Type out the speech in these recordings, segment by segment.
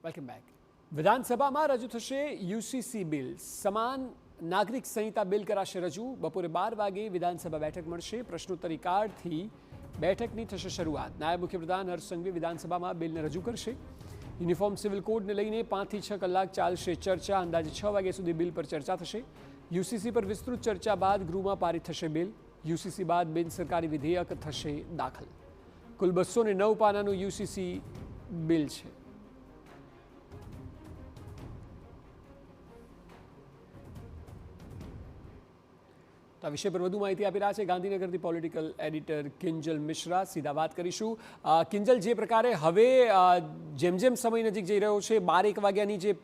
Welcome back. વિધાનસભામાં રજૂ થશે યુસીસી બિલ. સમાન નાગરિક સંહિતા બિલ કરાશે રજૂ. બપોરે 12 વાગે વિધાનસભા બેઠક મળશે. પ્રશ્નોત્તરી કાળથી બેઠકની થશે શરૂઆત. નાયબ મુખ્યપ્રધાન હર્ષ સંઘવી વિધાનસભામાં બિલને રજૂ કરશે. યુનિફોર્મ સિવિલ કોડને લઈને 5 થી 6 કલાક ચાલશે ચર્ચા. અંદાજે 6 વાગ્યા સુધી બિલ પર ચર્ચા થશે. યુસીસી પર વિસ્તૃત ચર્ચા બાદ ગૃહમાં પારિત થશે બિલ. યુસીસી બાદ બિન સરકારી વિધેયક થશે દાખલ. કુલ 209 પાનાનું યુસીસી બિલ છે. તો આ વિષય પર વધુ માહિતી આપી રહ્યા છે ગાંધીનગરથી પોલિટિકલ એડિટર કિંજલ મિશ્રા. સીધા વાત કરીશું. કિંજલ, જે પ્રકારે હવે જેમ જેમ સમય નજીક જઈ રહ્યો છે, 12 વાગ્યાની જે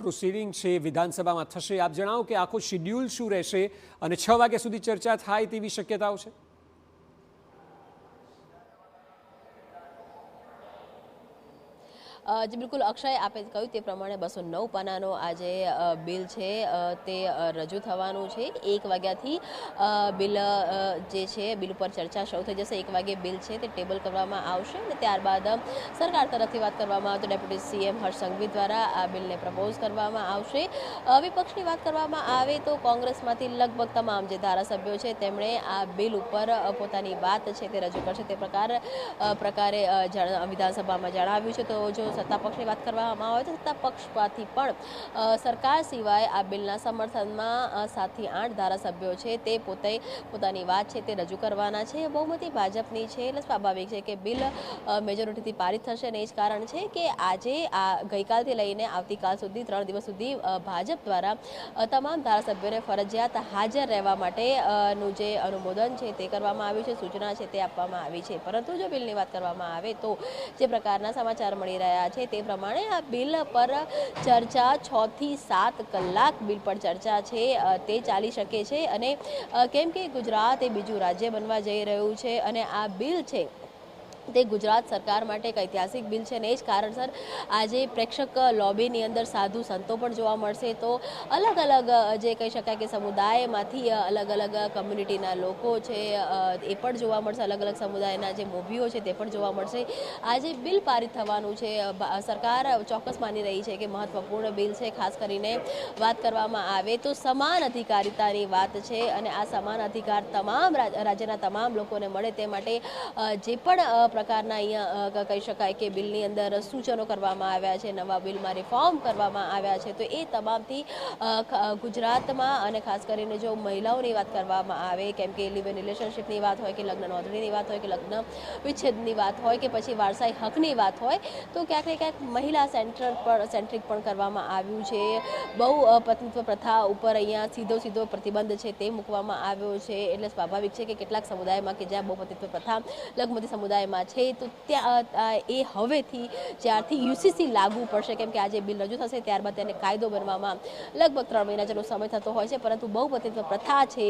પ્રોસિડિંગ છે વિધાનસભામાં થશે, આપ જણાવો કે આખો શેડ્યુલ શું રહેશે અને 6 વાગ્યા સુધી ચર્ચા થાય તેવી શક્યતાઓ છે? જે બિલકુલ અક્ષય આપે કહ્યું તે પ્રમાણે 209 પાનાનો આજે બિલ છે તે રજૂ થવાનું છે. 1 વાગ્યાથી બિલ જે છે બિલ ઉપર ચર્ચા શરૂ થઈ જશે. 1 વાગે બિલ છે તે ટેબલ કરવામાં આવશે અને ત્યારબાદ સરકાર તરફથી વાત કરવામાં આવે તો ડેપ્યુટી સીએમ હર્ષ સંઘવી દ્વારા આ બિલને પ્રપોઝ કરવામાં આવશે. વિપક્ષની વાત કરવામાં આવે તો કોંગ્રેસમાંથી લગભગ તમામ જે ધારાસભ્યો છે તેમણે આ બિલ ઉપર પોતાની વાત છે તે રજૂ કરશે તે પ્રકારે વિધાનસભામાં જણાવ્યું છે. તો જો સત્તા પક્ષની વાત કરવામાં આવે તો સત્તા પક્ષમાંથી પણ સરકાર સિવાય આ બિલના સમર્થનમાં 7 થી 8 ધારાસભ્યો છે તે પોતાની વાત છે તે રજૂ કરવાના છે. બહુમતી ભાજપની છે એટલે સ્વાભાવિક છે કે બિલ મેજોરિટીથી પારિત થશે અને એ જ કારણ છે કે આજે આ ગઈકાલથી લઈને આવતીકાલ સુધી 3 દિવસ સુધી ભાજપ દ્વારા તમામ ધારાસભ્યોને ફરજિયાત હાજર રહેવા માટેનું જે અનુમોદન છે તે કરવામાં આવ્યું છે, સૂચના છે તે આપવામાં આવી છે. પરંતુ જો બિલની વાત કરવામાં આવે તો જે પ્રકારના સમાચાર મળી રહ્યા છે તે પ્રમાણે આ બિલ પર ચર્ચા 6 થી 7 કલાક બિલ પર ચર્ચા છે તે ચાલી શકે છે. અને કેમ કે ગુજરાત એ બીજું રાજ્ય બનવા જઈ રહ્યું છે અને આ બિલ છે તે ગુજરાત સરકાર માટે એક ઐતિહાસિક બિલ છે ને એ જ કારણસર આજે પ્રેક્ષક લોબીની અંદર સાધુ સંતો પણ જોવા મળશે. તો અલગ અલગ જે કહી શકાય કે સમુદાયમાંથી અલગ અલગ કમ્યુનિટીના લોકો છે એ પણ જોવા મળશે. અલગ અલગ સમુદાયના જે મોભીઓ છે તે પણ જોવા મળશે. આજે બિલ પારિત થવાનું છે. સરકાર ચોક્કસ માની રહી છે કે મહત્વપૂર્ણ બિલ છે. ખાસ કરીને વાત કરવામાં આવે તો સમાન અધિકારિતાની વાત છે અને આ સમાન અધિકાર તમામ રાજ્યના તમામ લોકોને મળે તે માટે જે પણ પ્રકારના અહીંયા કહી શકાય કે બિલની અંદર સૂચનો કરવામાં આવ્યા છે, નવા બિલમાં રિફોર્મ કરવામાં આવ્યા છે, તો એ તમામથી ગુજરાતમાં અને ખાસ કરીને જો મહિલાઓની વાત કરવામાં આવે, કેમ કે લિવ ઇન રિલેશનશિપની વાત હોય કે લગ્ન નોંધણીની વાત હોય કે લગ્ન વિચ્છેદની વાત હોય કે પછી વારસાઈ હકની વાત હોય તો ક્યાંક ને ક્યાંક મહિલા સેન્ટ્રિક પણ કરવામાં આવ્યું છે. બહુ પતિત્વ પ્રથા ઉપર અહીંયા સીધો પ્રતિબંધ છે તે મૂકવામાં આવ્યો છે. એટલે સ્વાભાવિક છે કે કેટલાક સમુદાયમાં કે જ્યાં બહુપતિત્વ પ્રથા લઘુમતી સમુદાયમાં છે તો ત્યાં એ હવેથી જ્યારથી યુસીસી લાગુ પડશે, કેમ કે આજે બિલ રજૂ થશે ત્યારબાદ તેને કાયદો બનવામાં લગભગ 3 મહિના જેટલો સમય થતો હોય છે. પરંતુ બહુપતિત્વ પ્રથા છે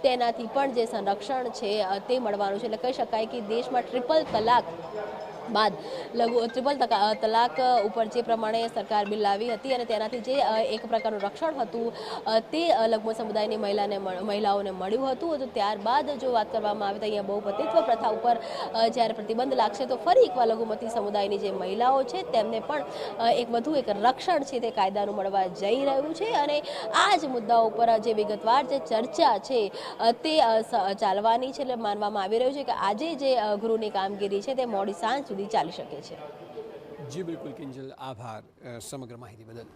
તેનાથી પણ જે સંરક્ષણ છે તે મળવાનું છે. એટલે કહી શકાય કે દેશમાં ટ્રિપલ તલાક બાદ ટ્રિપલ તલાક ઉપર જે પ્રમાણે સરકાર બિલ લાવી હતી અને તેનાથી જે એક પ્રકારનું રક્ષણ હતું તે લઘુમતી સમુદાયની મહિલાઓને મળ્યું હતું. તો ત્યારબાદ જો વાત કરવામાં આવે તો અહીંયા બહુપતિત્વ પ્રથા ઉપર જ્યારે પ્રતિબંધ લાગશે તો ફરી એકવાર લઘુમતી સમુદાયની જે મહિલાઓ છે તેમને પણ વધુ એક રક્ષણ છે તે કાયદાનું મળવા જઈ રહ્યું છે. અને આ જ મુદ્દાઓ ઉપર જે વિગતવાર જે ચર્ચા છે તે ચાલવાની છે. એટલે માનવામાં આવી રહ્યું છે કે આજે જે ગૃહની કામગીરી છે તે મોડી સાંજ સુધી ચાલી શકે છે. જી બિલકુલ કિંજલ, આભાર સમગ્ર માહિતી બદલ.